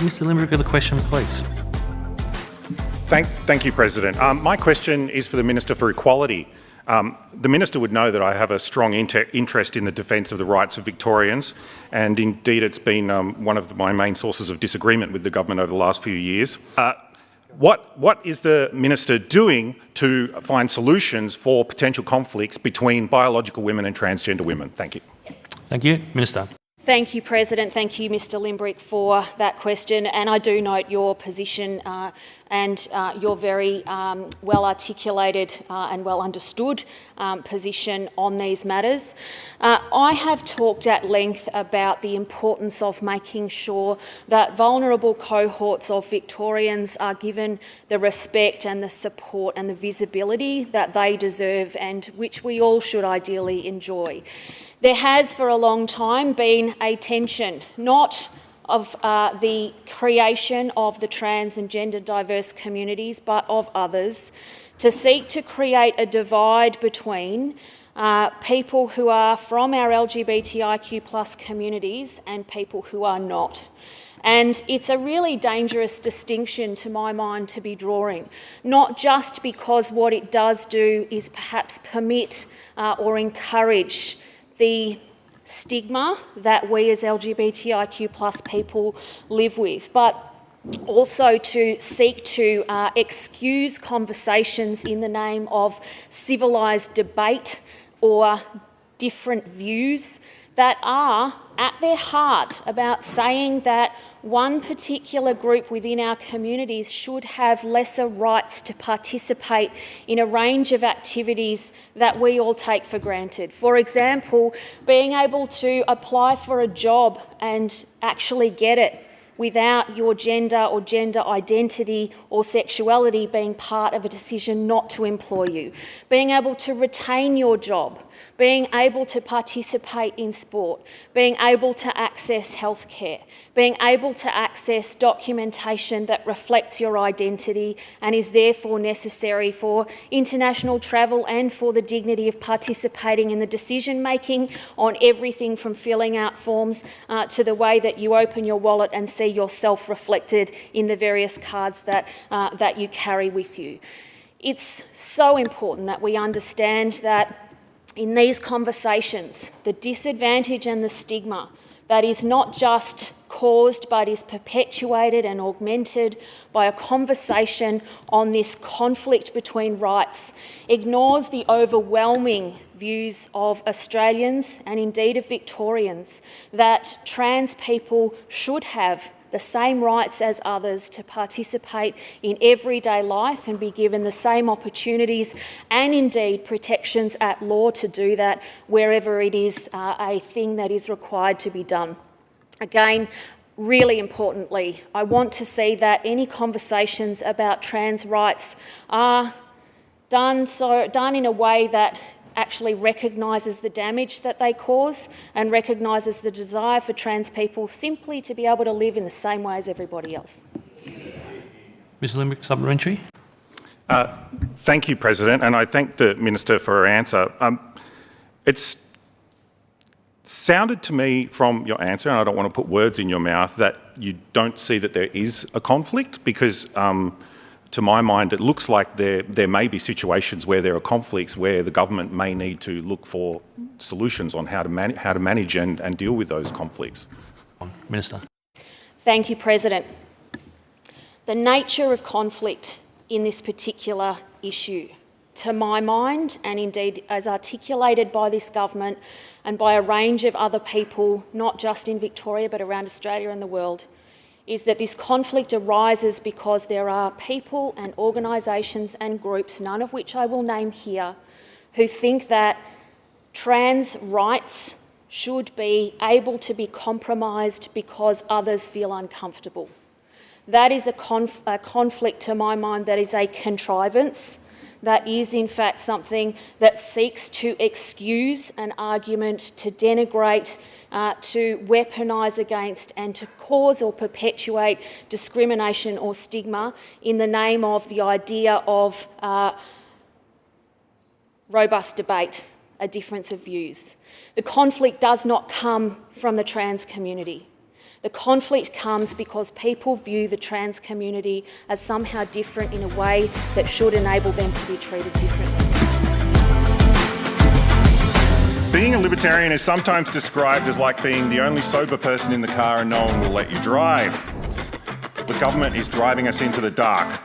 Mr Limbrick, the question, please. Thank you, President. My question is for the Minister for Equality. The Minister would know that I have a strong interest in the defence of the rights of Victorians, and indeed it's been one of my main sources of disagreement with the government over the last few years. What is the Minister doing to find solutions for potential conflicts between biological women and transgender women? Thank you. Thank you. Minister. Thank you, President. Thank you, Mr Limbrick, for that question. And I do note your position and your very well articulated and well understood position on these matters. I have talked at length about the importance of making sure that vulnerable cohorts of Victorians are given the respect and the support and the visibility that they deserve and which we all should ideally enjoy. There has for a long time been a tension, not of the creation of the trans and gender diverse communities, but of others, to seek to create a divide between people who are from our LGBTIQ+ communities and people who are not. And it's a really dangerous distinction, to my mind, to be drawing, not just because what it does do is perhaps permit or encourage the stigma that we as LGBTIQ+ people live with, but also to seek to excuse conversations in the name of civilised debate or different views that are at their heart about saying that one particular group within our communities should have lesser rights to participate in a range of activities that we all take for granted. For example, being able to apply for a job and actually get it without your gender or gender identity or sexuality being part of a decision not to employ you. Being able to retain your job, being able to participate in sport, being able to access healthcare, being able to access documentation that reflects your identity and is therefore necessary for international travel and for the dignity of participating in the decision-making on everything from filling out forms to the way that you open your wallet and see yourself reflected in the various cards that you carry with you. It's so important that we understand that in these conversations, the disadvantage and the stigma that is not just caused but is perpetuated and augmented by a conversation on this conflict between rights ignores the overwhelming views of Australians and indeed of Victorians that trans people should have the same rights as others to participate in everyday life and be given the same opportunities and indeed protections at law to do that wherever it is a thing that is required to be done. Again, really importantly, I want to see that any conversations about trans rights are done in a way that actually recognises the damage that they cause and recognises the desire for trans people simply to be able to live in the same way as everybody else. Mr Limbrick, supplementary. Thank you, President, and I thank the Minister for her answer. It's sounded to me from your answer, and I don't want to put words in your mouth, that you don't see that there is a conflict because to my mind, it looks like there may be situations where there are conflicts where the government may need to look for solutions on how to manage and deal with those conflicts. Minister. Thank you, President. The nature of conflict in this particular issue, to my mind, and indeed as articulated by this government and by a range of other people, not just in Victoria but around Australia and the world, is that this conflict arises because there are people and organisations and groups, none of which I will name here, who think that trans rights should be able to be compromised because others feel uncomfortable. That is a conflict, to my mind, that is a contrivance, that is in fact something that seeks to excuse an argument, to denigrate, to weaponise against and to cause or perpetuate discrimination or stigma in the name of the idea of robust debate, a difference of views. The conflict does not come from the trans community. The conflict comes because people view the trans community as somehow different in a way that should enable them to be treated differently. Being a Libertarian is sometimes described as like being the only sober person in the car and no one will let you drive. The government is driving us into the dark.